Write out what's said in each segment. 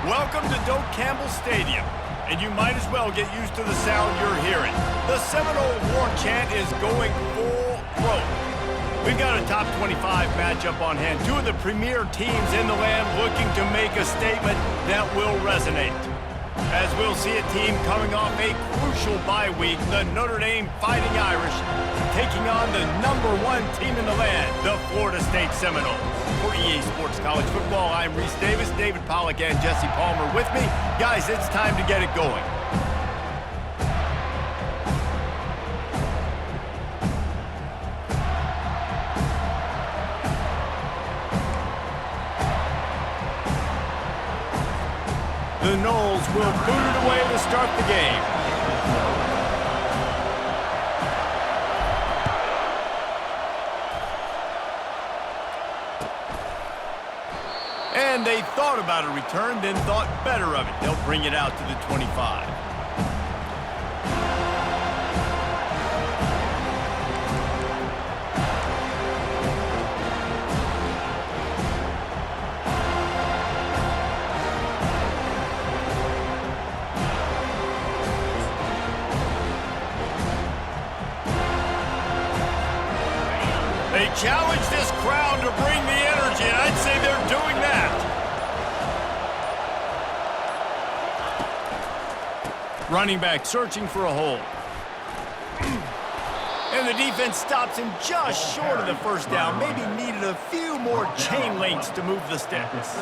Welcome to Doak Campbell Stadium, and you might as well get used to the sound you're hearing. The Seminole war chant is going full throat. We've got a top 25 matchup on hand. Two of the premier teams in the land looking to make a statement that will resonate. As we'll see a team coming off a crucial bye week, the Notre Dame Fighting Irish, taking on the #1 team in the land, the Florida State Seminoles. For EA Sports College Football, I'm Reese Davis, David Pollack, and Jesse Palmer with me. Guys, it's time to get it going. The Noles will boot it away to start the game. And they thought about a return, then thought better of it. They'll bring it out to the 25. They challenge this crowd to bring the energy, and I'd say they're doing that. Running back searching for a hole. And the defense stops him just short of the first down. Maybe needed a few more chain links to move the sticks.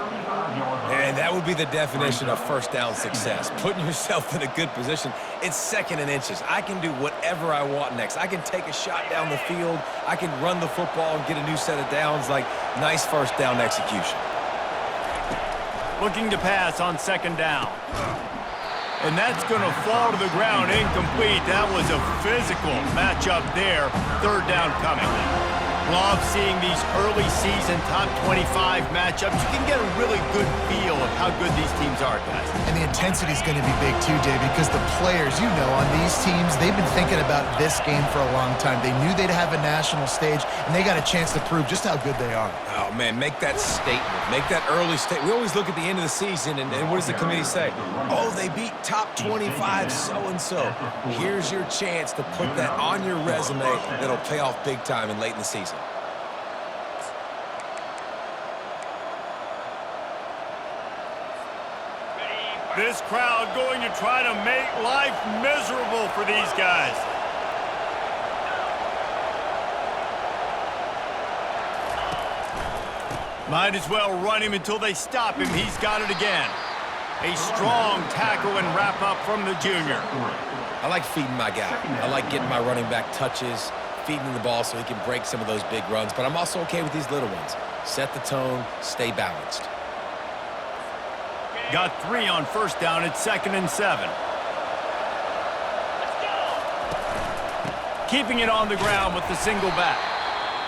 And that would be the definition of first down success. Putting yourself in a good position. It's 2nd and inches. I can do whatever I want next. I can take a shot down the field. I can run the football and get a new set of downs. Like, nice first down execution. Looking to pass on 2nd down. And that's going to fall to the ground, incomplete. That was a physical matchup there. 3rd down coming. Love seeing these early season top 25 matchups. You can get a really good feel of how good these teams are, guys. And the intensity is going to be big too, Dave, because the players, you know, on these teams, they've been thinking about this game for a long time. They knew they'd have a national stage, and they got a chance to prove just how good they are. Oh, man, make that statement. Make that early statement. We always look at the end of the season, and what does the committee say? Oh, they beat top 25 so-and-so. Here's your chance to put that on your resume that'll pay off big time and late in the season. This crowd going to try to make life miserable for these guys. Might as well run him until they stop him. He's got it again. A strong tackle and wrap up from the junior. I like feeding my guy. I like getting my running back touches, feeding him the ball so he can break some of those big runs. But I'm also okay with these little ones. Set the tone, stay balanced. Got 3 on 1st down. It's 2nd and 7. Keeping it on the ground with the single back.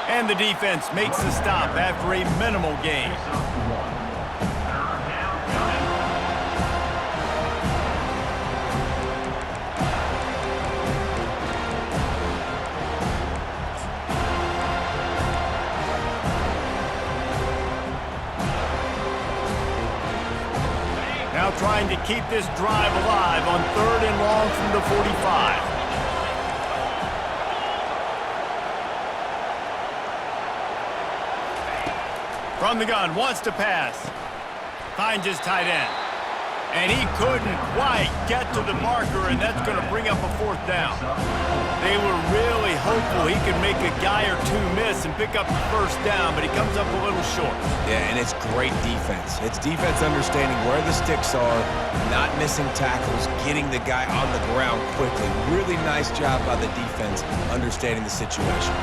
And the defense makes the stop after a minimal gain. Now trying to keep this drive alive on 3rd and long from the 45. From the gun, wants to pass. Finds his tight end. And he couldn't quite get to the marker, and that's going to bring up a 4th down. They were really hopeful he could make a guy or two miss and pick up the 1st down, but he comes up a little short. Yeah, and it's great defense. It's defense understanding where the sticks are, not missing tackles, getting the guy on the ground quickly. Really nice job by the defense understanding the situation.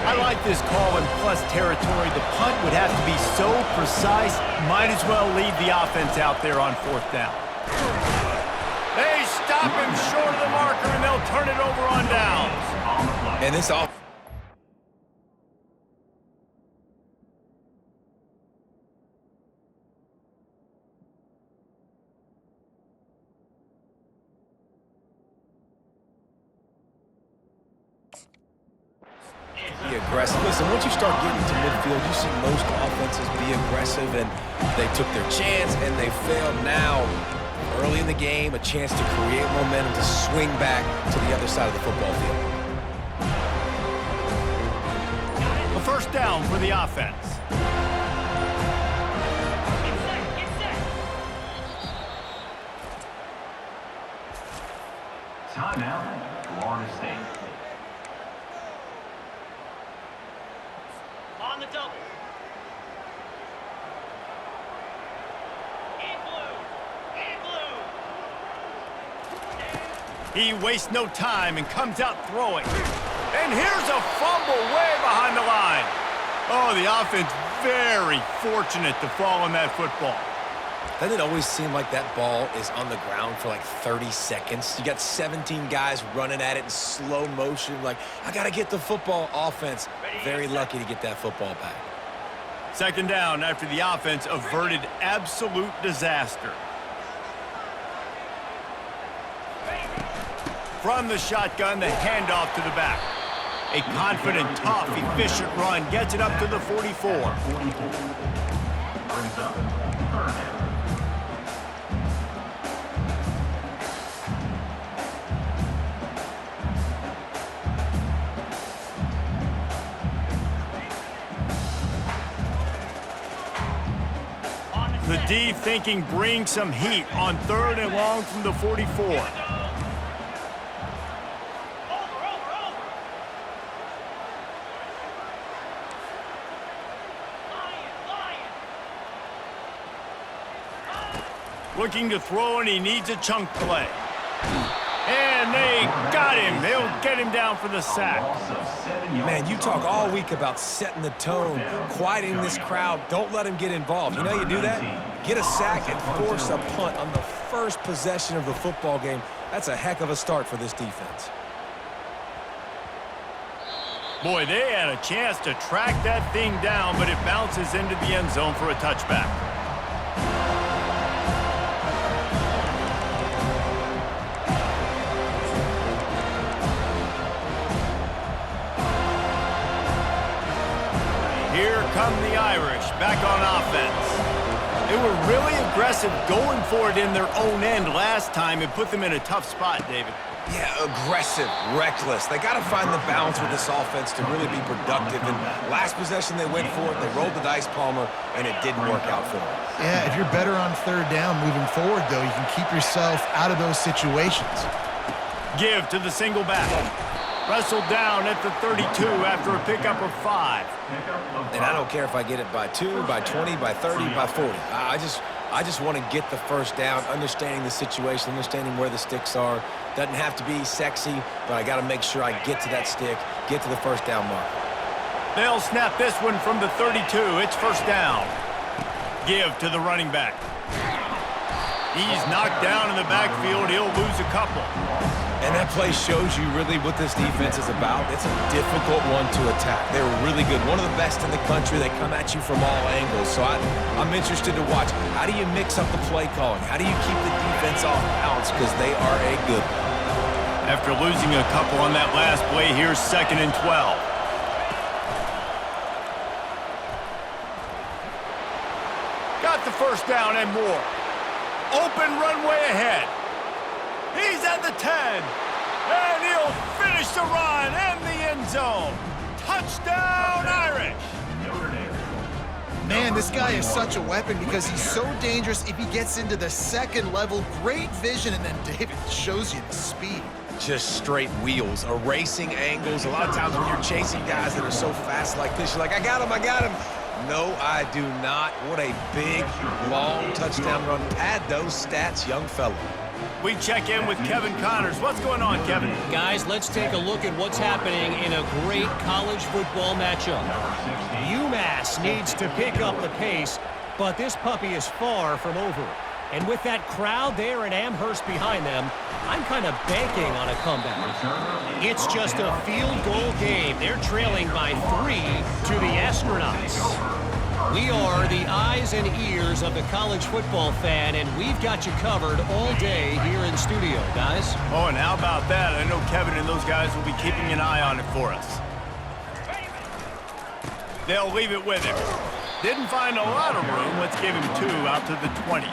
I like this call in plus territory. The punt would have to be so precise, might as well leave the offense out there on 4th down. They stop him short of the marker, and they'll turn it over on downs. And this offense. aggressive. Listen, once you start getting to midfield, you see most offenses be aggressive, and they took their chance, and they failed. Now, early in the game, a chance to create momentum to swing back to the other side of the football field. A first down for the offense. Timeout, Florida State. On the double. In blue. He wastes no time and comes out throwing. And here's a fumble way behind the line. Oh, the offense very fortunate to fall on that football. Doesn't it always seem like that ball is on the ground for like 30 seconds? You got 17 guys running at it in slow motion. Like, I got to get the football. Offense, very lucky to get that football back. Second down after the offense averted absolute disaster. From the shotgun, the handoff to the back. A confident, tough, efficient run gets it up to the 44. Brings up third down. The D thinking bring some heat on third and long from the 44. Looking to throw, and he needs a chunk play. And they got him. They'll get him down for the sack. Man, you talk all week about setting the tone, quieting this crowd. Don't let him get involved. You know you do that? Get a sack and force a punt on the first possession of the football game. That's a heck of a start for this defense. Boy, they had a chance to track that thing down, but it bounces into the end zone for a touchback. Here come the Irish back on offense. They were really aggressive going for it in their own end last time. It put them in a tough spot, David. Yeah, aggressive, reckless. They got to find the balance with this offense to really be productive. And last possession they went for it, they rolled the dice, Palmer, and it didn't work out for them. Yeah, if you're better on third down moving forward, though, you can keep yourself out of those situations. Give to the single back. Wrestled down at the 32 after a pickup of 5. And I don't care if I get it by 2, by 20, by 30, by 40. I just want to get the first down, understanding the situation, understanding where the sticks are. Doesn't have to be sexy, but I got to make sure I get to that stick, get to the first down mark. They'll snap this one from the 32. It's first down. Give to the running back. He's knocked down in the backfield. He'll lose a couple. And that play shows you really what this defense is about. It's a difficult one to attack. They're really good. One of the best in the country. They come at you from all angles. So I'm interested to watch. How do you mix up the play calling? How do you keep the defense off balance? Because they are a good one. After losing a couple on that last play, here's 2nd and 12. Got the first down and more. Open runway ahead. He's at the 10, and he'll finish the run in the end zone. Touchdown, Irish. Man, this guy is such a weapon because he's so dangerous if he gets into the second level. Great vision, and then David shows you the speed. Just straight wheels, erasing angles. A lot of times when you're chasing guys that are so fast like this, you're like, I got him, I got him. No, I do not. What a big, long touchdown run. Pad those stats, young fella. We check in with Kevin Connors. What's going on, Kevin? Guys, let's take a look at what's happening in a great college football matchup. UMass needs to pick up the pace, but this puppy is far from over. And with that crowd there in Amherst behind them, I'm kind of banking on a comeback. It's just a field goal game. They're trailing by 3 to the Astronauts. We are the eyes and ears of the college football fan, and we've got you covered all day here in studio, guys. Oh, and how about that? I know Kevin and those guys will be keeping an eye on it for us. They'll leave it with him. Didn't find a lot of room. Let's give him 2 out to the 20.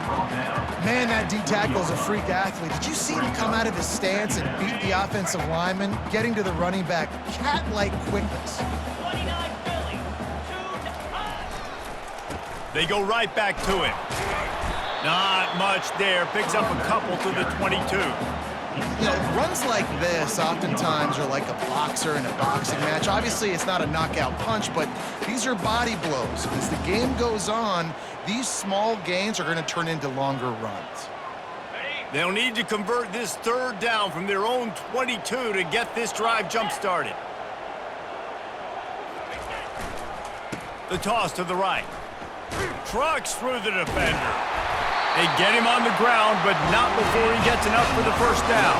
Man, that D-tackle is a freak athlete. Did you see him come out of his stance and beat the offensive lineman, getting to the running back, cat-like quickness? They go right back to him. Not much there. Picks up a couple to the 22. You know, runs like this oftentimes are like a boxer in a boxing match. Obviously, it's not a knockout punch, but these are body blows. As the game goes on, these small gains are going to turn into longer runs. They'll need to convert this 3rd down from their own 22 to get this drive jump-started. The toss to the right. Trucks through the defender. They get him on the ground, but not before he gets enough for the 1st down.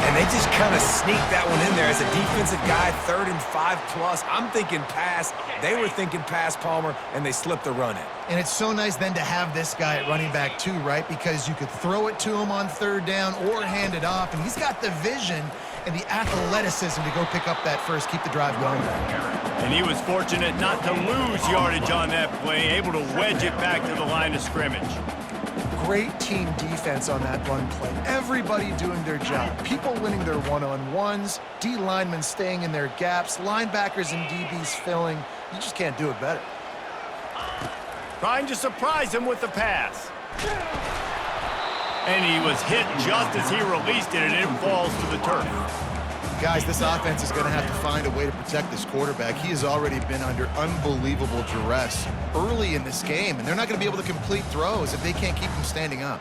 And they just kind of sneak that one in there as a defensive guy, 3rd and 5+. I'm thinking pass. They were thinking pass, Palmer, and they slipped the run in. And it's so nice then to have this guy at running back too, right? Because you could throw it to him on 3rd down or hand it off, and he's got the vision and the athleticism to go pick up that first, keep the drive going. And he was fortunate not to lose yardage on that play, able to wedge it back to the line of scrimmage. Great team defense on that run play. Everybody doing their job. People winning their one-on-ones, D linemen staying in their gaps, linebackers and DBs filling. You just can't do it better. Trying to surprise him with the pass. And he was hit just as he released it, and it falls to the turf. Guys, this offense is going to have to find a way to protect this quarterback. He has already been under unbelievable duress early in this game, and they're not going to be able to complete throws if they can't keep him standing up.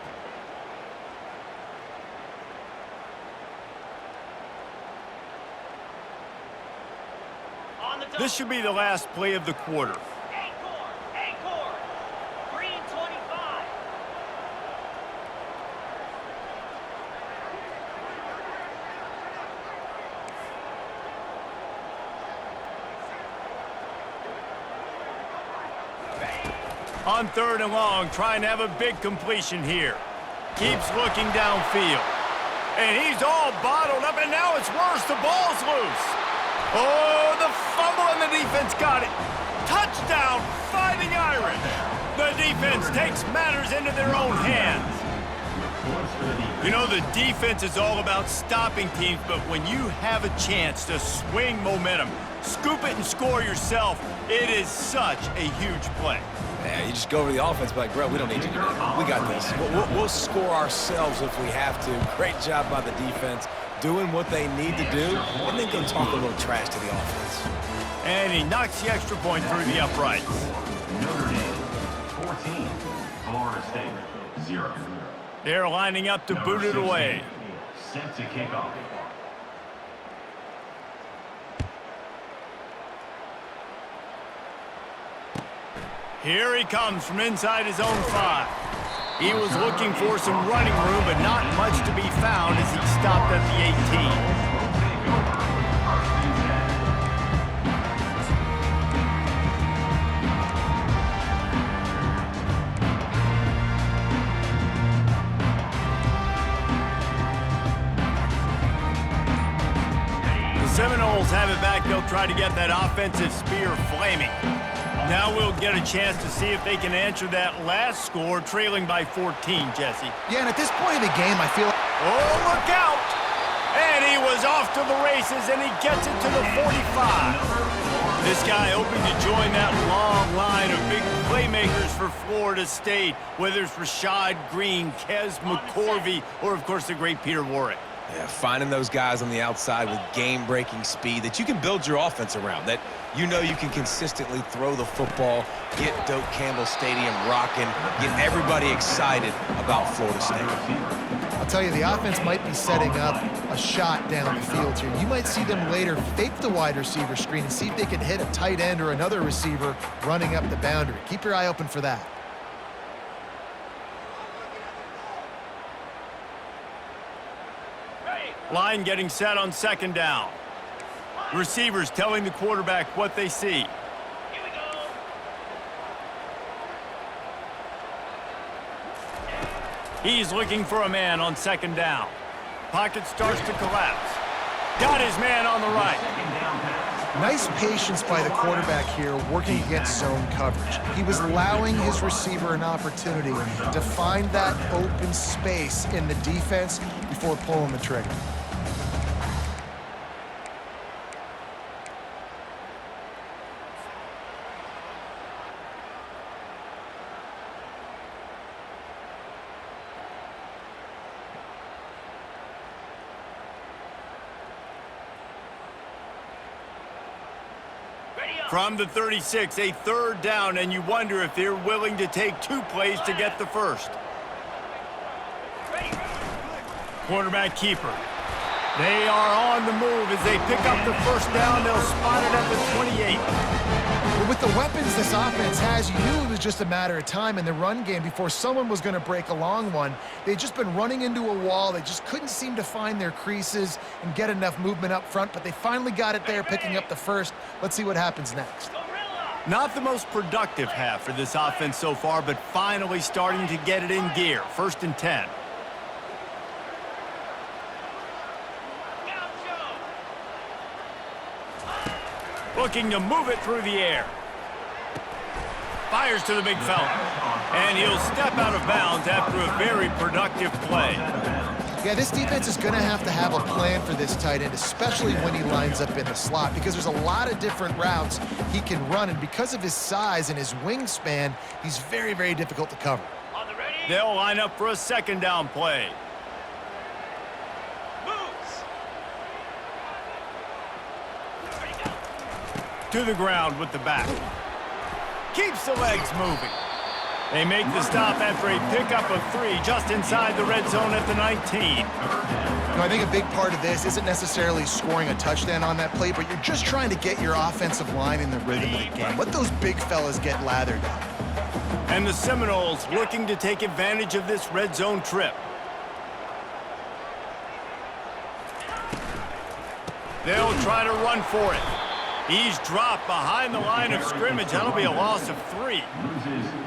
This should be the last play of the quarter. On 3rd and long, trying to have a big completion here. Keeps looking downfield. And he's all bottled up, and now it's worse. The ball's loose. Oh, the fumble, and the defense got it. Touchdown, Fighting Irish. The defense takes matters into their own hands. You know, the defense is all about stopping teams, but when you have a chance to swing momentum, scoop it and score yourself, it is such a huge play. Yeah, you just go over the offense, like, bro, we don't need you to do that. We got this. We'll score ourselves if we have to. Great job by the defense, doing what they need to do, and then go talk a little trash to the offense. And he knocks the extra point through the uprights. Notre Dame, 14. Florida State, 0. They're lining up to boot it away. Set to kick off. Here he comes from inside his own 5. He was looking for some running room, but not much to be found as he stopped at the 18. The Seminoles have it back. They'll try to get that offensive spear flaming. Now we'll get a chance to see if they can answer that last score, trailing by 14, Jesse. Yeah, and at this point in the game, I feel like... Oh, look out! And he was off to the races, and he gets it to the 45. This guy hoping to join that long line of big playmakers for Florida State, whether it's Rashad Green, Kez McCorvey, or, of course, the great Peter Warrick. Yeah, finding those guys on the outside with game-breaking speed that you can build your offense around, that you know you can consistently throw the football, get Doak Campbell Stadium rocking, get everybody excited about Florida State. I'll tell you, the offense might be setting up a shot down the field here. You might see them later fake the wide receiver screen and see if they can hit a tight end or another receiver running up the boundary. Keep your eye open for that. Line getting set on 2nd down. Receivers telling the quarterback what they see. Here we go. He's looking for a man on 2nd down. Pocket starts to collapse. Got his man on the right. Second down pass Nice patience by the quarterback here working against zone coverage. He was allowing his receiver an opportunity to find that open space in the defense before pulling the trigger. From the 36, a third down, and you wonder if they're willing to take 2 plays to get the first. Quarterback keeper. They are on the move as they pick up the first down. They'll spot it at the 28. But with the weapons this offense has, you knew it was just a matter of time in the run game before someone was going to break a long one. They'd just been running into a wall. They just couldn't seem to find their creases and get enough movement up front, but they finally got it there, picking up the first. Let's see what happens next. Not the most productive half for this offense so far, but finally starting to get it in gear. 1st and 10. Looking to move it through the air. Fires to the big fella. And he'll step out of bounds after a very productive play. Yeah, this defense is going to have a plan for this tight end, especially when he lines up in the slot, because there's a lot of different routes he can run, and because of his size and his wingspan, he's very, very difficult to cover. They'll line up for a 2nd down play. To the ground with the back. Keeps the legs moving. They make the stop after a pickup of 3 just inside the red zone at the 19. You know, I think a big part of this isn't necessarily scoring a touchdown on that play, but you're just trying to get your offensive line in the rhythm of the game. Let those big fellas get lathered up. And the Seminoles looking to take advantage of this red zone trip. They'll try to run for it. He's dropped behind the line of scrimmage. That'll be a loss of 3.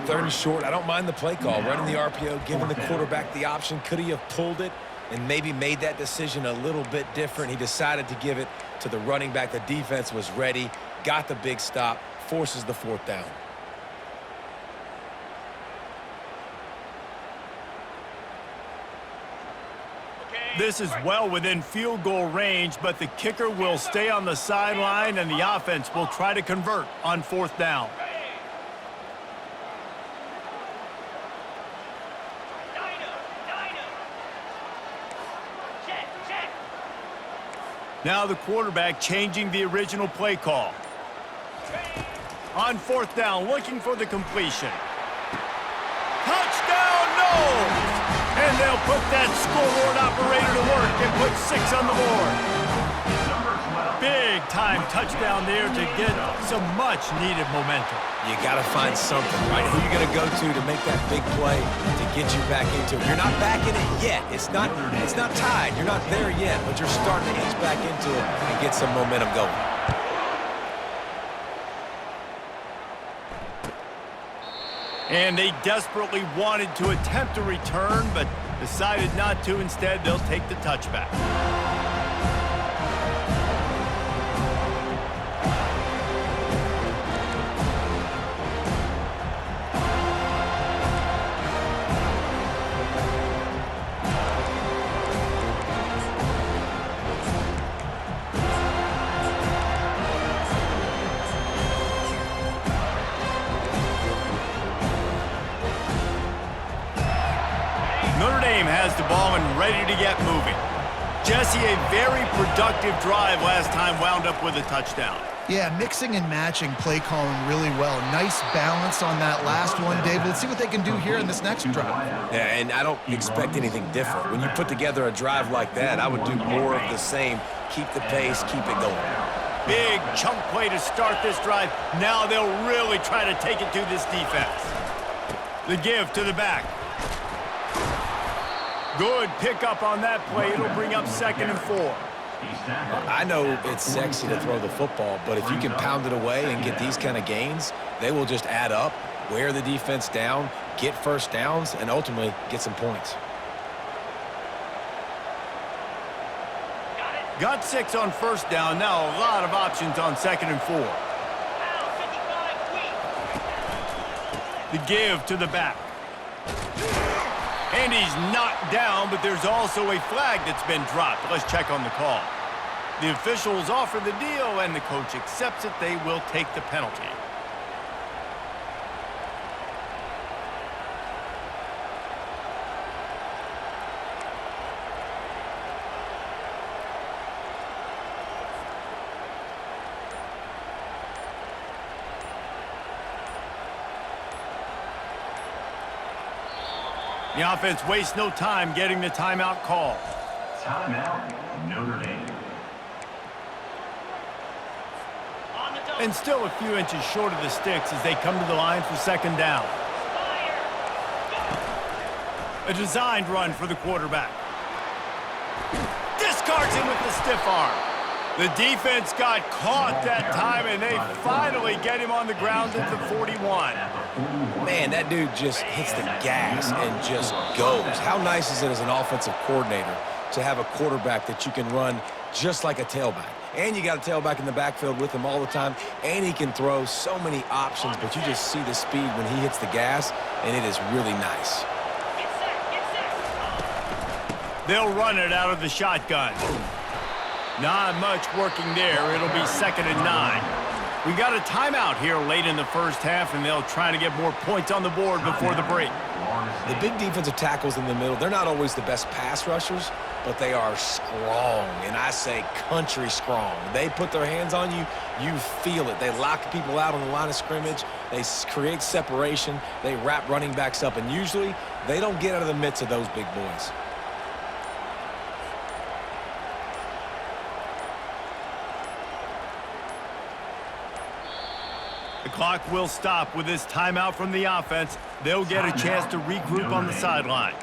3rd and short. I don't mind the play call. Running the RPO, giving the quarterback the option. Could he have pulled it and maybe made that decision a little bit different? He decided to give it to the running back. The defense was ready, got the big stop, forces the 4th down. This is well within field goal range, but the kicker will stay on the sideline, and the offense will try to convert on 4th down. Now the quarterback changing the original play call. On 4th down, looking for the completion. Touchdown, no! And they'll put that scoreboard operator to work and put 6 on the board. Big-time touchdown there to get some much-needed momentum. You got to find something, right? Who you going to go to make that big play to get you back into it? You're not back in it yet. It's not tied. You're not there yet, but you're starting to inch back into it and get some momentum going. And they desperately wanted to attempt a return, but decided not to. Instead, they'll take the touchback. Notre Dame has the ball and ready to get moving. Jesse, a very productive drive last time, wound up with a touchdown. Yeah, mixing and matching play calling really well. Nice balance on that last one, Dave. Let's see what they can do here in this next drive. Yeah, and I don't expect anything different. When you put together a drive like that, I would do more of the same. Keep the pace, keep it going. Big chunk play to start this drive. Now they'll really try to take it to this defense. The give to the back. Good pickup on that play. It'll bring up 2nd and 4. I know it's sexy to throw the football, but if you can pound it away and get these kind of gains, they will just add up, wear the defense down, get first downs, and ultimately get some points. Got 6 on first down. Now a lot of options on 2nd and 4. The give to the back. And he's knocked down, but there's also a flag that's been dropped. Let's check on the call. The officials offer the deal, and the coach accepts it. They will take the penalty. The offense wastes no time getting the timeout call. Timeout, Notre Dame. And still a few inches short of the sticks as they come to the line for 2nd down. A designed run for the quarterback. Discards him with the stiff arm. The defense got caught that time, and they finally get him on the ground at the 41. Man, that dude just hits the gas and just goes. How nice is it as an offensive coordinator to have a quarterback that you can run just like a tailback? And you got a tailback in the backfield with him all the time, and he can throw so many options, but you just see the speed when he hits the gas, and it is really nice. They'll run it out of the shotgun. Not much working there. It'll be 2nd and 9. We got a timeout here late in the first half, and they'll try to get more points on the board before the break. The big defensive tackles in the middle, they're not always the best pass rushers, but they are strong, and I say country strong. They put their hands on you, you feel it. They lock people out on the line of scrimmage. They create separation. They wrap running backs up, and usually they don't get out of the midst of those big boys. The clock will stop with this timeout from the offense. They'll get a chance to regroup on the sideline.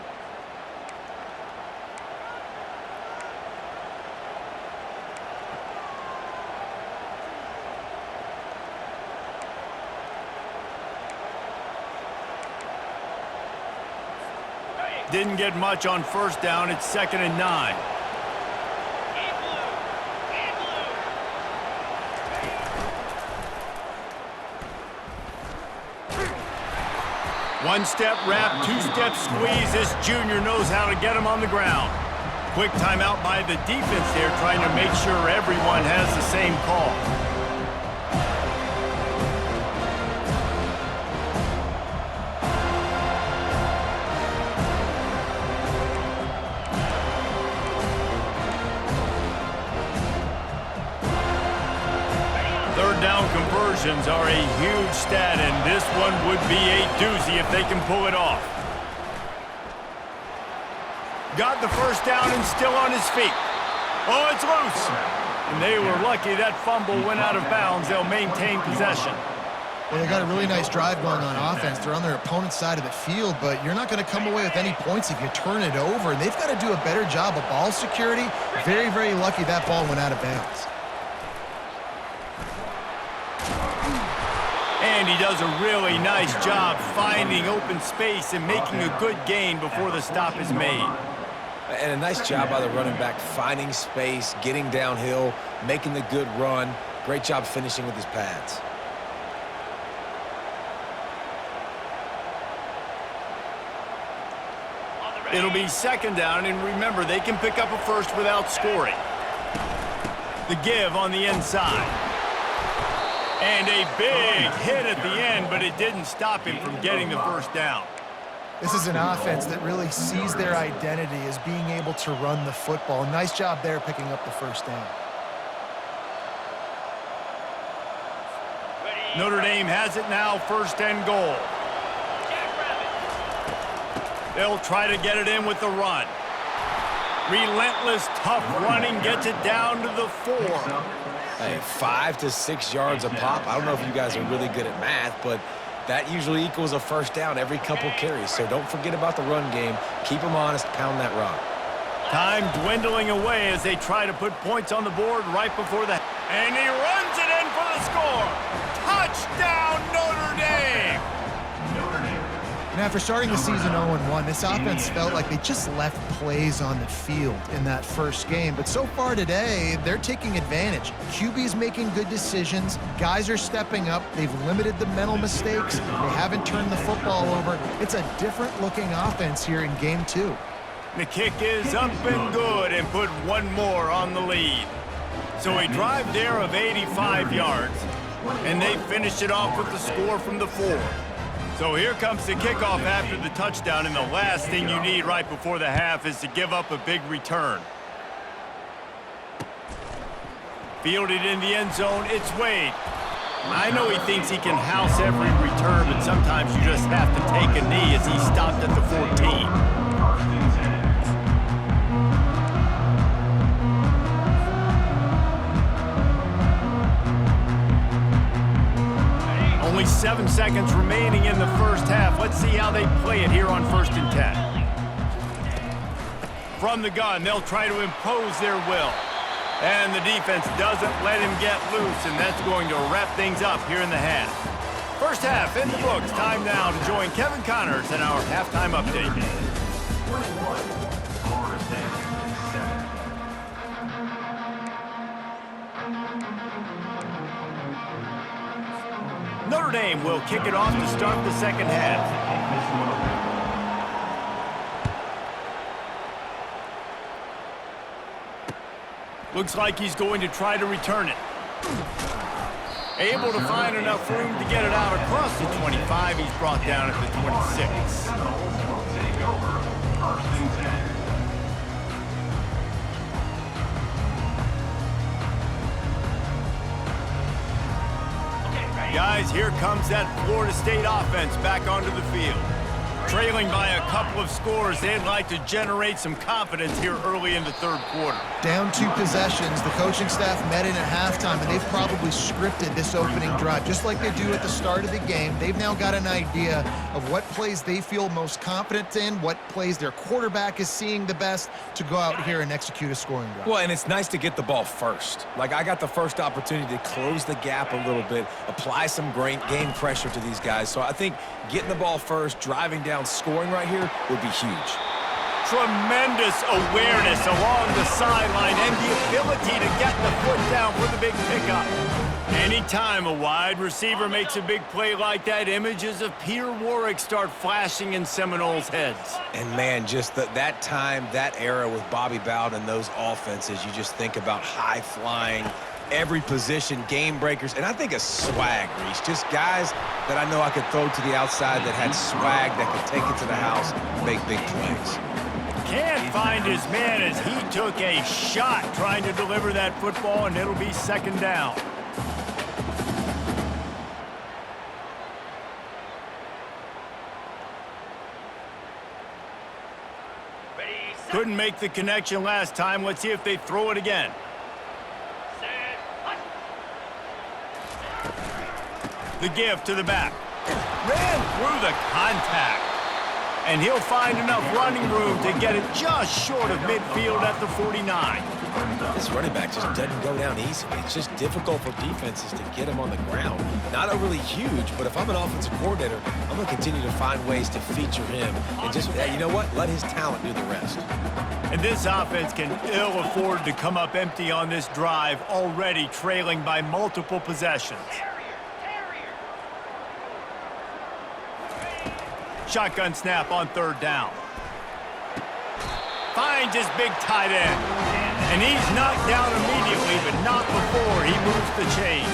Didn't get much on first down. It's 2nd and 9. One-step wrap, two-step squeeze. This junior knows how to get him on the ground. Quick timeout by the defense there, trying to make sure everyone has the same call. Third down conversions are a huge stat, and this one would be a doozy if they can pull it off. Got the first down and still on his feet. Oh, it's loose. And they were lucky that fumble went out of bounds. They'll maintain possession. Well, they got a really nice drive going on offense. They're on their opponent's side of the field, but you're not going to come away with any points if you turn it over. And they've got to do a better job of ball security. Very, very lucky that ball went out of bounds. And he does a really nice job finding open space and making a good gain before the stop is made. And a nice job by the running back, finding space, getting downhill, making the good run. Great job finishing with his pads. It'll be 2nd down, and remember, they can pick up a first without scoring. The give on the inside. And a big hit at the end, but it didn't stop him from getting the first down. This is an offense that really sees their identity as being able to run the football. Nice job there picking up the first down. Notre Dame has it now, 1st and goal. They'll try to get it in with the run. Relentless, tough running gets it down to the 4. Hey, 5 to 6 yards a pop. I don't know if you guys are really good at math, but that usually equals a first down every couple carries. So don't forget about the run game. Keep them honest, pound that rock. Time dwindling away as they try to put points on the board right before the... And he runs it in for the score. Touchdown, Notre Dame! Notre Dame And after starting the season 0-1, this offense felt like they just left plays on the field in that first game. But so far today, they're taking advantage. QB's making good decisions. Guys are stepping up. They've limited the mental mistakes. They haven't turned the football over. It's a different-looking offense here in Game 2. The kick is up and good and put one more on the lead. So a drive there of 85 yards, and they finished it off with the score from the 4. So here comes the kickoff after the touchdown, and the last thing you need right before the half is to give up a big return. Fielded in the end zone, it's Wade. I know he thinks he can house every return, but sometimes you just have to take a knee as he stopped at the 14. Only 7 seconds remaining in the first half. Let's see how they play it here on 1st and 10. From the gun, they'll try to impose their will. And the defense doesn't let him get loose, and that's going to wrap things up here in the half. First half in the books. Time now to join Kevin Connors in our halftime update. 21, Florida State, 7. Notre Dame will kick it off to start the second half. Looks like he's going to try to return it. Able to find enough room to get it out across the 25. He's brought down at the 26. Take over, 1st and 10. Guys, here comes that Florida State offense back onto the field. Trailing by a couple of scores, they'd like to generate some confidence here early in the third quarter. Down 2 possessions, the coaching staff met in at halftime, and they've probably scripted this opening drive, just like they do at the start of the game. They've now got an idea of what plays they feel most confident in, what plays their quarterback is seeing the best to go out here and execute a scoring drive. Well, and it's nice to get the ball first. Like, I got the first opportunity to close the gap a little bit, apply some great game pressure to these guys. So I think getting the ball first, driving down, scoring right here would be huge. Tremendous awareness along the sideline and the ability to get the foot down for the big pickup. Anytime a wide receiver makes a big play like that, images of Peter Warrick start flashing in Seminoles' heads. And, man, just that time, that era with Bobby Bowden and those offenses, you just think about high-flying, every position, game breakers, and I think a swag, Reese. Just guys that I know I could throw to the outside that had swag, that could take it to the house, make big plays. Can't find his man as he took a shot trying to deliver that football, and it'll be 2nd down. Couldn't make the connection last time. Let's see if they throw it again. The give to the back. Ran through the contact. And he'll find enough running room to get it just short of midfield at the 49. This running back just doesn't go down easily. It's just difficult for defenses to get him on the ground. Not overly huge, but if I'm an offensive coordinator, I'm going to continue to find ways to feature him. And just, you know what? Let his talent do the rest. And this offense can ill afford to come up empty on this drive, already trailing by multiple possessions. Shotgun snap on 3rd down. Finds his big tight end. And he's knocked down immediately, but not before he moves the chains.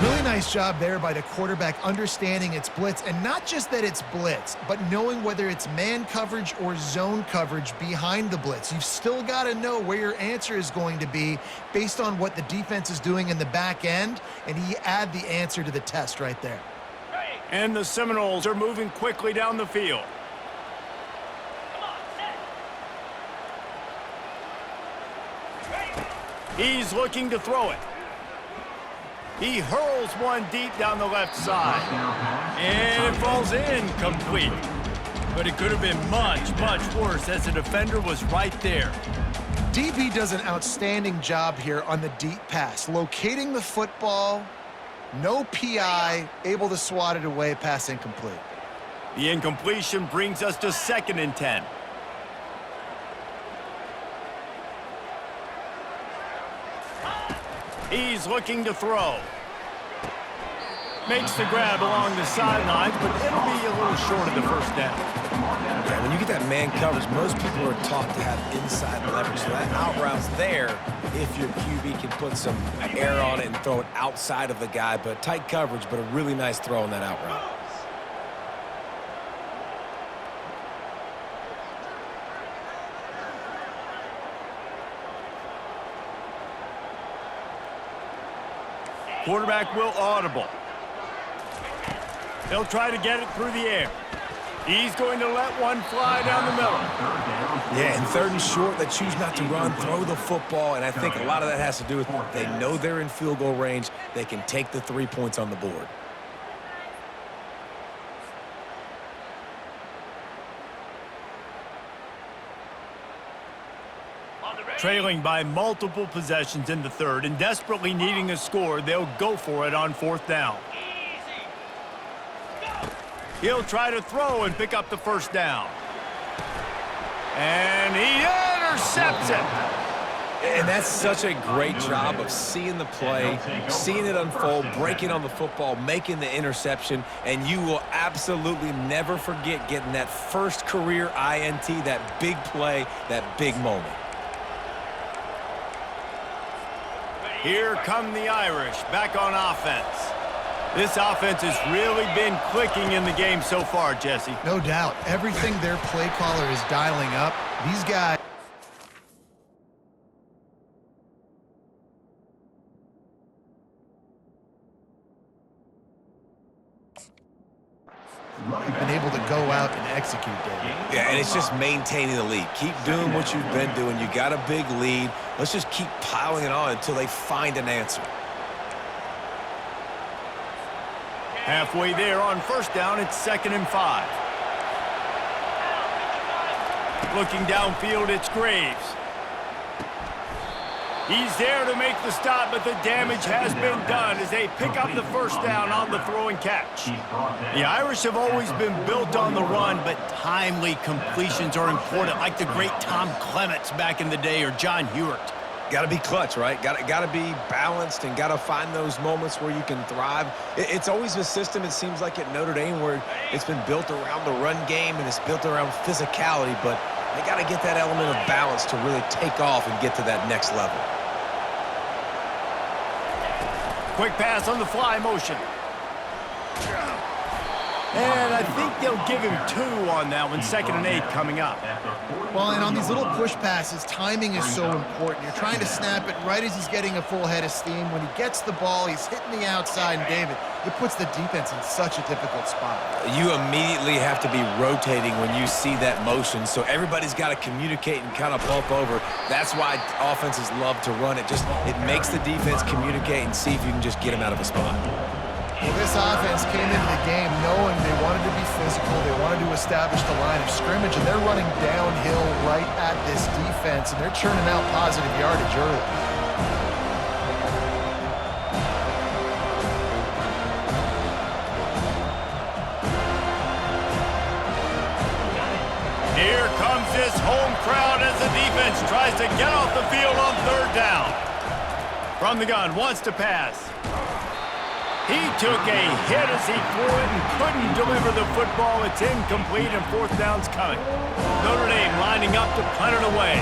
Really nice job there by the quarterback understanding it's blitz, and not just that it's blitz, but knowing whether it's man coverage or zone coverage behind the blitz. You've still got to know where your answer is going to be based on what the defense is doing in the back end, and he add the answer to the test right there. And the Seminoles are moving quickly down the field. He's looking to throw it. He hurls one deep down the left side. And it falls incomplete. But it could have been much, much worse as the defender was right there. DB does an outstanding job here on the deep pass, locating the football. No PI, able to swat it away, pass incomplete. The incompletion brings us to 2nd and 10. He's looking to throw. Makes the grab along the sidelines, but it'll be a little short of the first down. Yeah, when you get that man coverage, most people are taught to have inside leverage. So that out route's there if your QB can put some air on it and throw it outside of the guy. But tight coverage, but a really nice throw on that out route. Quarterback will audible. He'll try to get it through the air. He's going to let one fly down the middle. Yeah, and 3rd and short, they choose not to run, throw the football, and I think a lot of that has to do with they know they're in field goal range. They can take the 3 points on the board. Trailing by multiple possessions in the 3rd and desperately needing a score, they'll go for it on 4th down. He'll try to throw and pick up the 1st down. And he intercepts it. And that's such a great job of seeing the play, seeing it unfold, breaking on the football, making the interception, and you will absolutely never forget getting that first career INT, that big play, that big moment. Here come the Irish back on offense. This offense has really been clicking in the game so far, Jesse. No doubt. Everything their play caller is dialing up, these guys have been able to go out and execute, David. Yeah, and it's just maintaining the lead. Keep doing what you've been doing. You got a big lead. Let's just keep piling it on until they find an answer. Halfway there on 1st down, it's 2nd and 5. Looking downfield, it's Graves. He's there to make the stop, but the damage has been done as they pick up the 1st down on the throw and catch. The Irish have always been built on the run, but timely completions are important, like the great Tom Clements back in the day or John Hewart. Got to be clutch, right? Got to be balanced and got to find those moments where you can thrive. It's always a system, it seems like, at Notre Dame where it's been built around the run game and it's built around physicality, but they got to get that element of balance to really take off and get to that next level. Quick pass on the fly motion. And I think they'll give him 2 on that one. 2nd and 8 coming up. Well, and on these little push passes, timing is so important. You're trying to snap it right as he's getting a full head of steam. When he gets the ball, he's hitting the outside, and David, it puts the defense in such a difficult spot. You immediately have to be rotating when you see that motion, so everybody's got to communicate and kind of bump over. That's why offenses love to run it. It makes the defense communicate and see if you can just get him out of a spot. Well, this offense came into the game knowing they wanted to be physical, they wanted to establish the line of scrimmage, and they're running downhill right at this defense, and they're churning out positive yardage early. Here comes this home crowd as the defense tries to get off the field on 3rd down. From the gun, wants to pass. He took a hit as he threw it and couldn't deliver the football. It's incomplete and 4th down's coming. Notre Dame lining up to punt it away.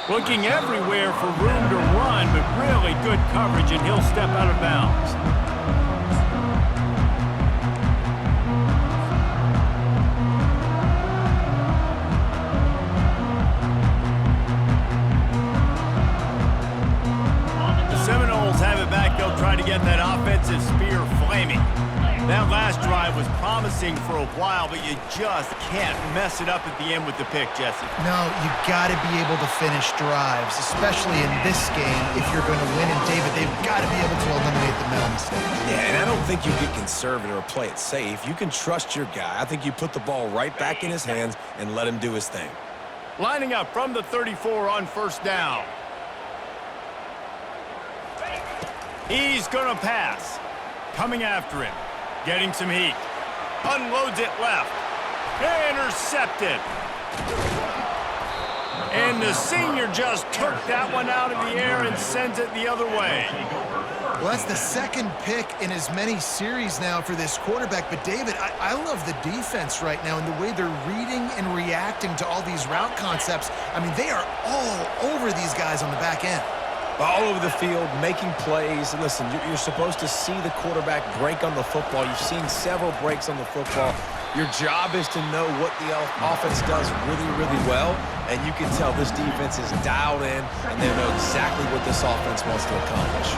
Looking everywhere for room to run, but really good coverage, and he'll step out of bounds. Try to get that offensive spear flaming. That last drive was promising for a while, but you just can't mess it up at the end with the pick, Jesse. No, you got to be able to finish drives, especially in this game if you're going to win. And David, they've got to be able to eliminate the mental mistakes. Yeah, and I don't think you get conservative or play it safe. You can trust your guy. I think you put the ball right back in his hands and let him do his thing. Lining up from the 34 on first down. He's going to pass. Coming after him. Getting some heat. Unloads it left. Intercepted. And the senior just took that one out of the air and sends it the other way. Well, that's the second pick in as many series now for this quarterback. But, David, I love the defense right now and the way they're reading and reacting to all these route concepts. I mean, they are all over these guys on the back end. All over the field, making plays. Listen, you're supposed to see the quarterback break on the football. You've seen several breaks on the football. Your job is to know what the offense does really, really well, and you can tell this defense is dialed in, and they know exactly what this offense wants to accomplish.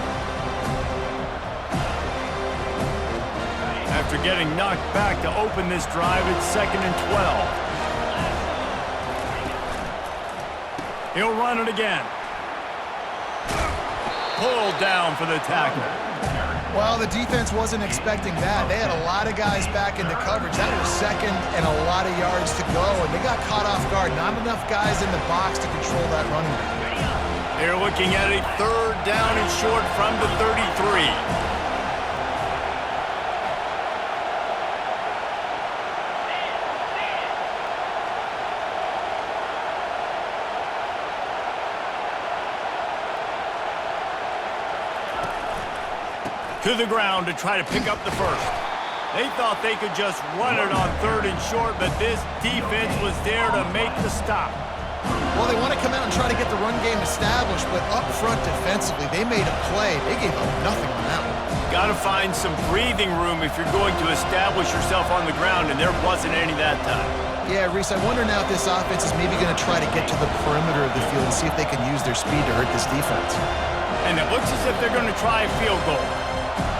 After getting knocked back to open this drive, it's 2nd and 12. He'll run it again. Pulled down for the tackle. Well, the defense wasn't expecting that. They had a lot of guys back into coverage. That was 2nd and a lot of yards to go, and they got caught off guard. Not enough guys in the box to control that running back. They're looking at a 3rd down and short from the 33. To the ground to try to pick up the first. They thought they could just run it on 3rd and short, but this defense was there to make the stop. Well, they want to come out and try to get the run game established, but up front defensively, they made a play. They gave up nothing on that one. Got to find some breathing room if you're going to establish yourself on the ground, and there wasn't any that time. Yeah, Reese, I wonder now if this offense is maybe going to try to get to the perimeter of the field and see if they can use their speed to hurt this defense. And it looks as if they're going to try a field goal.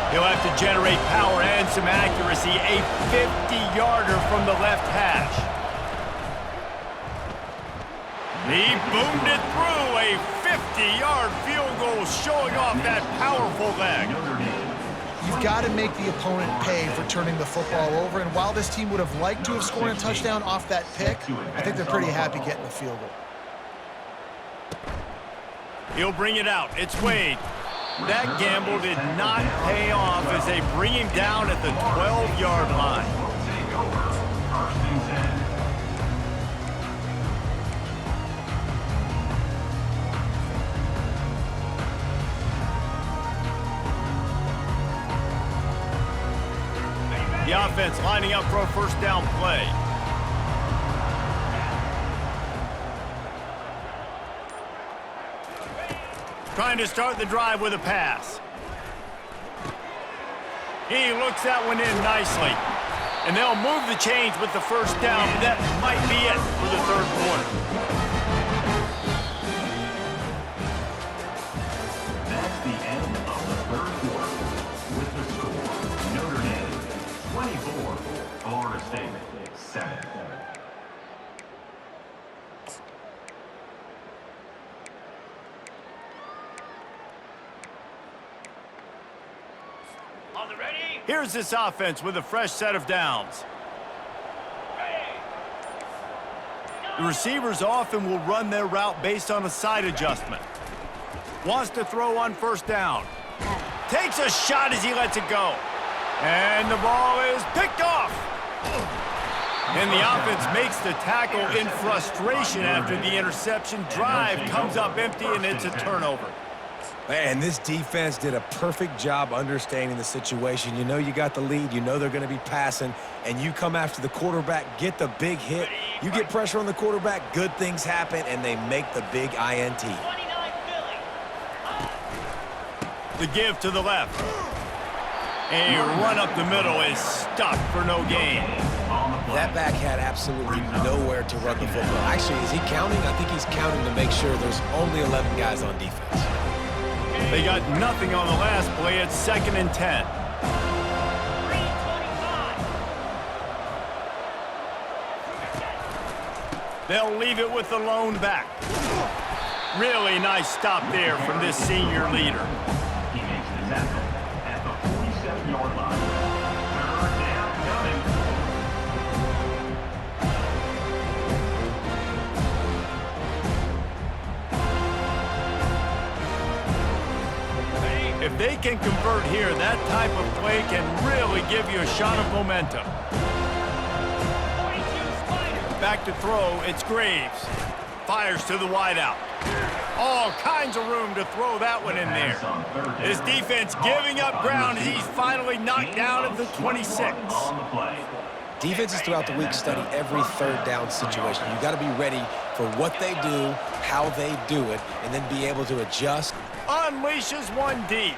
He'll have to generate power and some accuracy. A 50-yarder from the left hash. He boomed it through. A 50-yard field goal showing off that powerful leg. You've got to make the opponent pay for turning the football over. And while this team would have liked to have scored a touchdown off that pick, I think they're pretty happy getting the field goal. He'll bring it out. It's Wade. That gamble did not pay off as they bring him down at the 12-yard line. The offense lining up for a first down play. Trying to start the drive with a pass. He looks that one in nicely. And they'll move the chains with the first down, but that might be it for the 3rd quarter. That's the end of the 3rd quarter. With the score, Notre Dame 24, Florida State 7. Here's this offense with a fresh set of downs. The receivers often will run their route based on a side adjustment. Wants to throw on first down. Takes a shot as he lets it go. And the ball is picked off. And the offense makes the tackle in frustration after the interception. Drive comes up empty, and it's a turnover. Man, this defense did a perfect job understanding the situation. You know you got the lead. You know they're going to be passing. And you come after the quarterback, get the big hit. You get pressure on the quarterback, good things happen, and they make the big INT. The give to the left. A run up the middle is stuck for no gain. That back had absolutely nowhere to run the football. Actually, is he counting? I think he's counting to make sure there's only 11 guys on defense. They got nothing on the last play. It's 2nd and 10. They'll leave it with the lone back. Really nice stop there from this senior leader. He makes the tackle at the 47-yard line. 3rd down coming. If they can convert here, that type of play can really give you a shot of momentum. Back to throw, it's Graves. Fires to the wideout. All kinds of room to throw that one in there. His defense giving up ground as he's finally knocked down at the 26. Defenses throughout the week study every third down situation. You got to be ready for what they do, how they do it, and then be able to adjust. Unleashes one deep.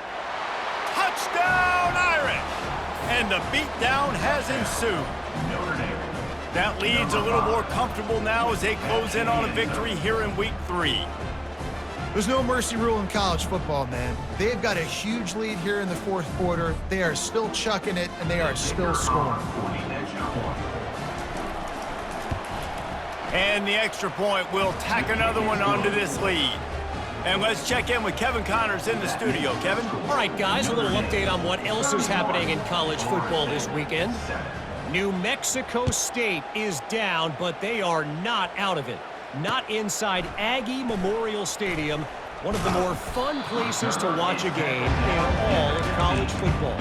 Touchdown, Irish! And the beatdown has ensued. That lead's a little more comfortable now as they close in on a victory here in week 3. There's no mercy rule in college football, man. They've got a huge lead here in the fourth quarter. They are still chucking it, and they are still scoring. And the extra point will tack another one onto this lead. And let's check in with Kevin Connors in the studio. Kevin? All right, guys, a little update on what else is happening in college football this weekend. New Mexico State is down, but they are not out of it. Not inside Aggie Memorial Stadium, one of the more fun places to watch a game in all of college football.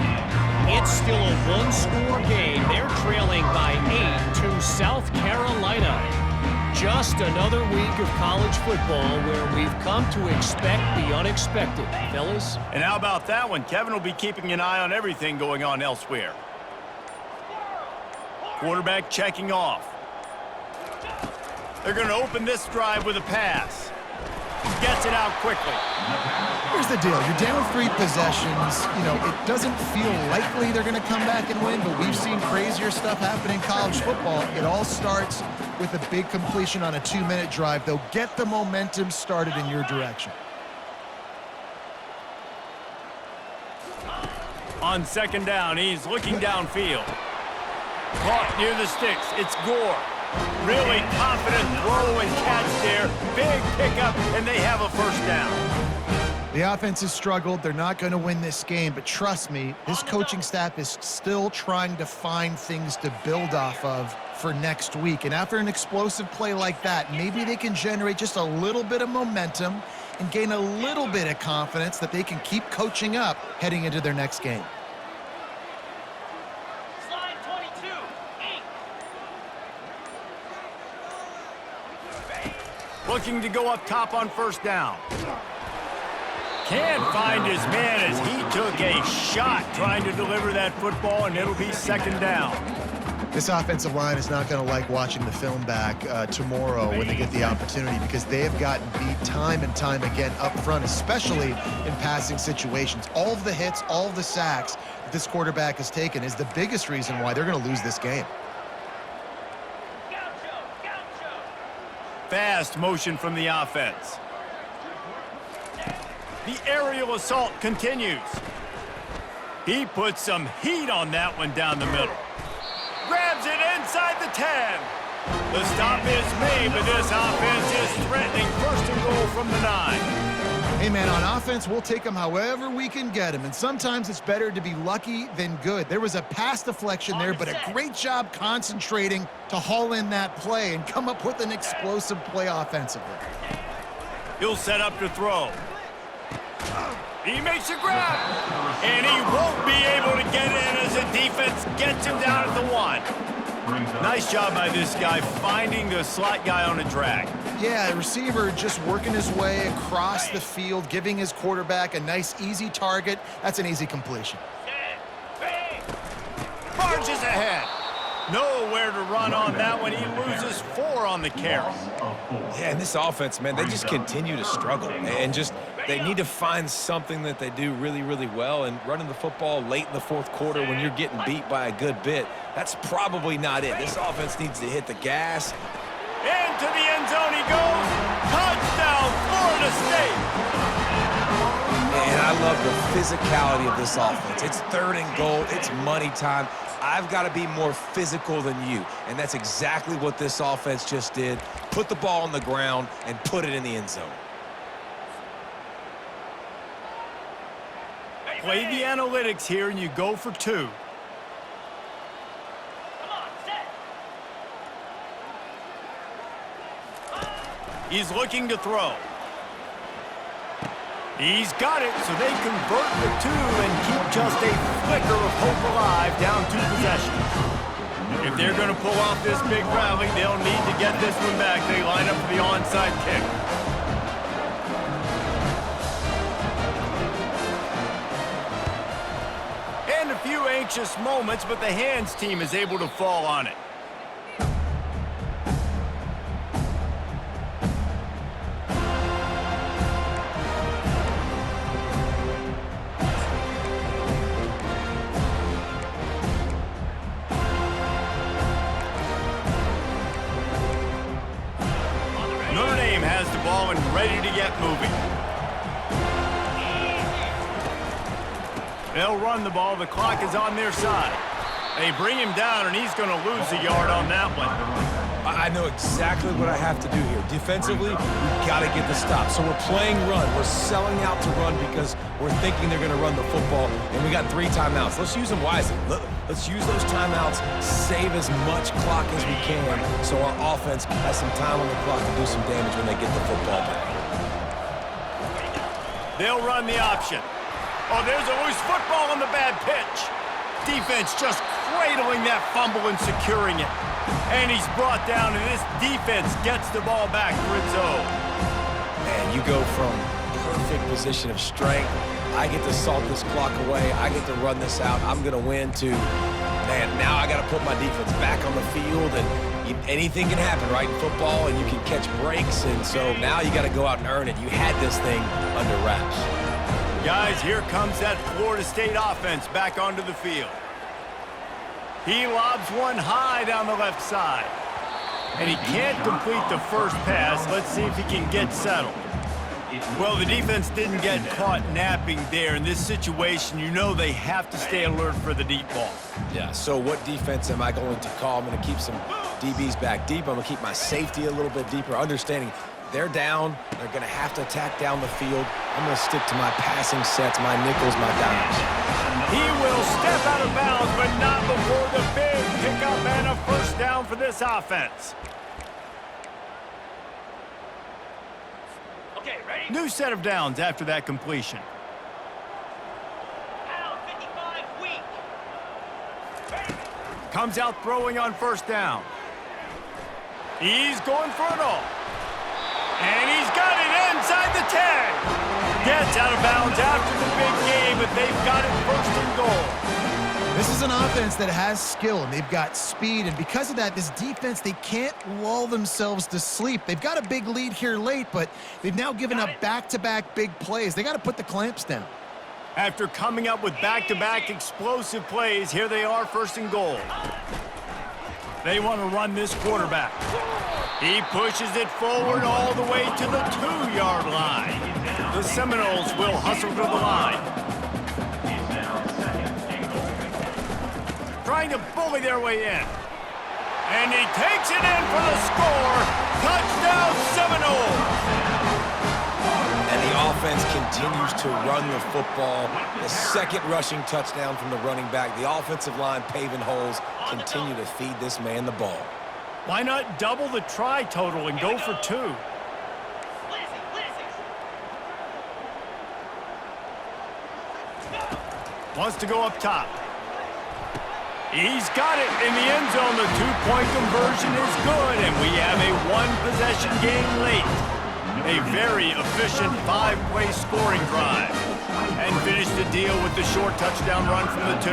It's still a one-score game. They're trailing by 8 to South Carolina. Just another week of college football where we've come to expect the unexpected, fellas. And how about that one? Kevin will be keeping an eye on everything going on elsewhere. Quarterback checking off. They're going to open this drive with a pass. Gets it out quickly. Here's the deal. You're down 3 possessions. You know, it doesn't feel likely they're going to come back and win, but we've seen crazier stuff happen in college football. It all starts with a big completion on a 2-minute drive. They'll get the momentum started in your direction. On second down, he's looking downfield. Caught near the sticks. It's Gore. Really confident throw and catch there. Big pickup, and they have a first down. The offense has struggled. They're not going to win this game, but trust me, this coaching staff is still trying to find things to build off of for next week. And after an explosive play like that, maybe they can generate just a little bit of momentum and gain a little bit of confidence that they can keep coaching up heading into their next game. Looking to go up top on first down. Can't find his man as he took a shot trying to deliver that football, and it'll be second down. This offensive line is not going to like watching the film back tomorrow when they get the opportunity, because they have gotten beat time and time again up front, especially in passing situations. All of the hits, all of the sacks that this quarterback has taken is the biggest reason why they're going to lose this game. Fast motion from the offense. The aerial assault continues. He puts some heat on that one down the middle. Grabs it inside the 10. The stop is made, but this offense is threatening first and goal from the 9. Hey, man, on offense, we'll take them however we can get them, and sometimes it's better to be lucky than good. There was a pass deflection there, but a great job concentrating to haul in that play and come up with an explosive play offensively. He'll set up to throw. He makes a grab, and he won't be able to get in as the defense gets him down at the 1. Nice job by this guy finding the slot guy on a drag. Yeah, the receiver just working his way across the field, giving his quarterback a nice, easy target. That's an easy completion. Barges ahead. Nowhere to run on that one. He loses 4 on the carry. Yeah, and this offense, man, they just continue to struggle. And just, they need to find something that they do really, really well. And running the football late in the fourth quarter when you're getting beat by a good bit, that's probably not it. This offense needs to hit the gas. Into the end zone he goes. Touchdown, Florida State. And I love the physicality of this offense. It's third and goal. It's money time. I've got to be more physical than you. And that's exactly what this offense just did. Put the ball on the ground and put it in the end zone. Play the analytics here and you go for 2. He's looking to throw. He's got it, so they convert the two and keep just a flicker of hope alive down 2 possessions. If they're going to pull off this big rally, they'll need to get this one back. They line up for the onside kick. And a few anxious moments, but the hands team is able to fall on it. Notre Dame has the ball and ready to get moving. They'll run the ball. The clock is on their side. They bring him down, and he's going to lose a yard on that one. I know exactly what I have to do here. Defensively, we've got to get the stop. So we're playing run. We're selling out to run because we're thinking they're going to run the football, and we got 3 timeouts. Let's use them wisely. Let's use those timeouts, save as much clock as we can so our offense has some time on the clock to do some damage when they get the football back. They'll run the option. Oh, there's a loose football on the bad pitch. Defense just cradling that fumble and securing it. And he's brought down, and this defense gets the ball back for its own. And you go from perfect position of strength. I get to salt this clock away. I get to run this out. I'm going to win to, man, now I got to put my defense back on the field, and anything can happen, right, in football, and you can catch breaks, and so now you got to go out and earn it. You had this thing under wraps. Guys, here comes that Florida State offense back onto the field. He lobs one high down the left side. And he can't complete the first pass. Let's see if he can get settled. Well, the defense didn't get caught napping there. In this situation, you know they have to stay alert for the deep ball. Yeah, so what defense am I going to call? I'm going to keep some DBs back deep. I'm going to keep my safety a little bit deeper, understanding they're down. They're going to have to attack down the field. I'm going to stick to my passing sets, my nickels, my dimes. He will step out of bounds, but not before the big pickup and a first down for this offense. Okay, ready? New set of downs after that completion. Pound 55 weak. Comes out throwing on first down. He's going for it all. And he's got it inside the 10. Gets out of bounds after the big game, but they've got it first and goal. This is an offense that has skill, and they've got speed, and because of that, this defense, they can't lull themselves to sleep. They've got a big lead here late, but they've now given up back-to-back big plays. They got to put the clamps down. After coming up with back-to-back explosive plays, here they are first and goal. They want to run this quarterback. He pushes it forward all the way to the 2-yard line. The Seminoles will hustle to the line. Trying to bully their way in. And he takes it in for the score. Touchdown, Seminoles! And the offense continues to run the football. The second rushing touchdown from the running back. The offensive line paving holes. Continue to feed this man the ball. Why not double the try total and go for 2? Wants to go up top. He's got it in the end zone. The 2-point conversion is good, and we have a 1-possession game late. A very efficient 5-play scoring drive. And finish the deal with the short touchdown run from the 2.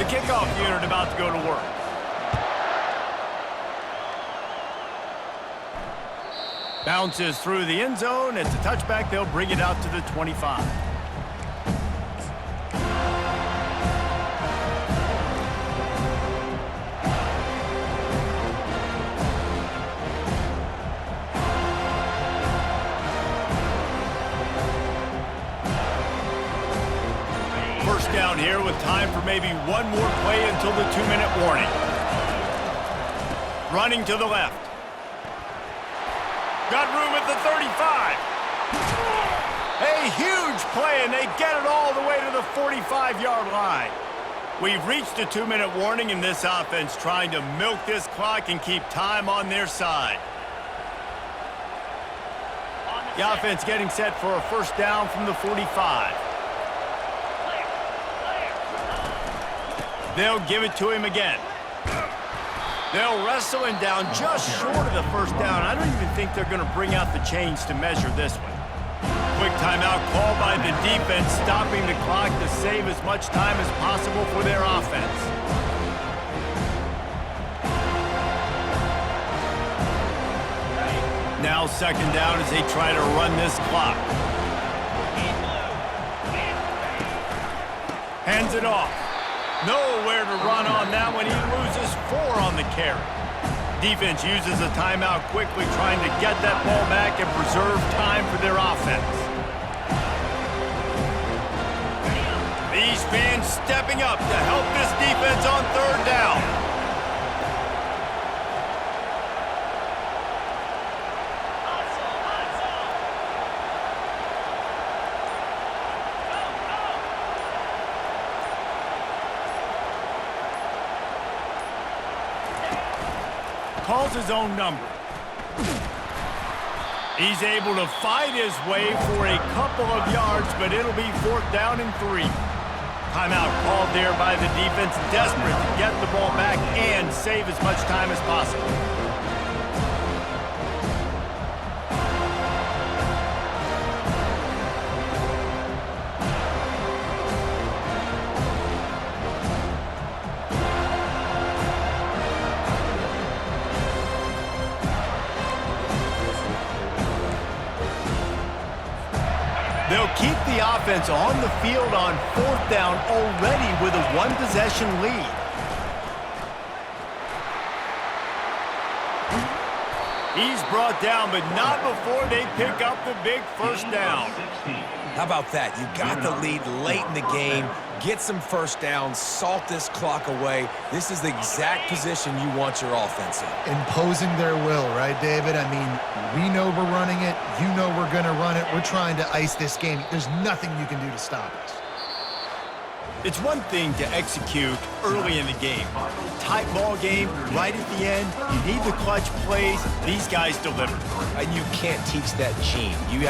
The kickoff unit about to go to work. Bounces through the end zone. It's a touchback. They'll bring it out to the 25. First down here with time for maybe one more play until the 2-minute warning. Running to the left. Got room at the 35. A huge play, and they get it all the way to the 45-yard line. We've reached the 2-minute warning, and this offense trying to milk this clock and keep time on their side. The offense getting set for a first down from the 45. They'll give it to him again. They'll wrestle him down just short of the first down. I don't even think they're going to bring out the chains to measure this one. Quick timeout called by the defense, stopping the clock to save as much time as possible for their offense. Now second down as they try to run this clock. Hands it off. Nowhere to run on that one. He loses 4 on the carry. Defense uses a timeout quickly, trying to get that ball back and preserve time for their offense. These fans stepping up to help this defense on third down. Calls his own number. He's able to fight his way for a couple of yards, but it'll be 4th down and 3. Timeout called there by the defense, desperate to get the ball back and save as much time as possible. They'll keep the offense on the field on 4th down already with a 1-possession lead. He's brought down, but not before they pick up the big first down. How about that? You got the lead late in the game. Get some first downs, salt this clock away. This is the exact position you want your offense in. Imposing their will, right, David? I mean, we know we're running it. You know we're going to run it. We're trying to ice this game. There's nothing you can do to stop us. It's one thing to execute early in the game. Tight ball game, right at the end. You need the clutch plays. These guys deliver. And you can't teach that gene. You